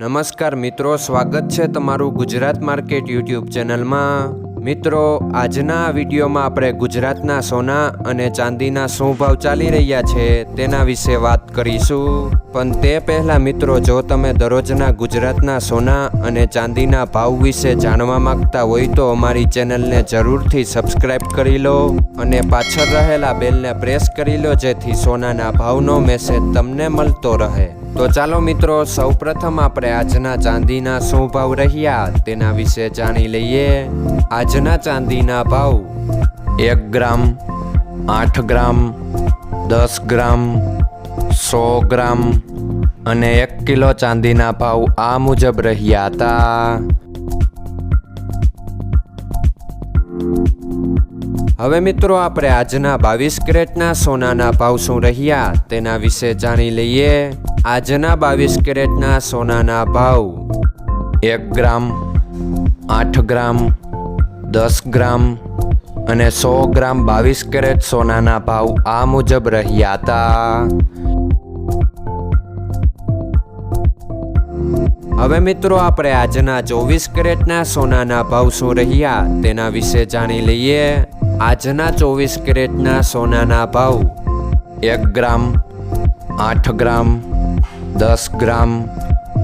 નમસ્કાર મિત્રો, સ્વાગત છે તમારું ગુજરાત માર્કેટ યુટ્યુબ ચેનલમાં। મિત્રો, આજના વિડીયોમાં આપણે ગુજરાતના સોના અને ચાંદીના શું ભાવ ચાલી રહ્યા છે તેના વિશે વાત કરીશું। પણ તે પહેલાં મિત્રો, જો તમે દરરોજના ગુજરાતના સોના અને ચાંદીના ભાવ વિશે જાણવા માંગતા હોય તો અમારી ચેનલને જરૂરથી સબસ્ક્રાઈબ કરી લો અને પાછળ રહેલા બેલને પ્રેસ કરી લો, જેથી સોનાના ભાવનો મેસેજ તમને મળતો રહે। તો ચાલો મિત્રો, સૌપ્રથમ આપણે આજના ચાંદીના શું ભાવ રહ્યા તેના વિશે જાણી લઈએ। આજના ચાંદીના ભાવ 1 ગ્રામ, 8 ગ્રામ, 10 ગ્રામ, 100 ગ્રામ અને 1 કિલો ચાંદીના ભાવ આ મુજબ રહ્યા હતા। હવે મિત્રો, આપણે આજના 22 કેરેટના સોનાના ભાવ શું રહ્યા તેના વિશે જાણી લઈએ। આજના 22 કેરેટના સોનાના ભાવ 1 ગ્રામ, 8 ગ્રામ, 10 ગ્રામ અને 100 ગ્રામ 22 કેરેટ સોનાના ભાવ આ મુજબ રહ્યા હતા। હવે મિત્રો, આપણે આજના 24 કેરેટના સોનાના ભાવ શું રહ્યા તેના વિશે જાણી લઈએ। આજના 24 કેરેટના સોનાના ભાવ 1 ગ્રામ, 8 ગ્રામ, 10 ગ્રામ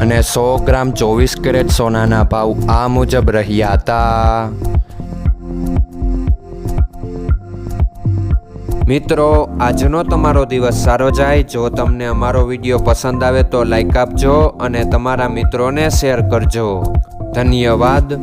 અને 100 ગ્રામ 24 કેરેટ સોનાના ભાવ આ મુજબ રહ્યા હતા। મિત્રો, આજનો તમારો દિવસ સારો જાય। જો તમને અમારો વિડીયો પસંદ આવે તો લાઈક આપજો અને તમારા મિત્રોને શેર કરજો। ધન્યવાદ।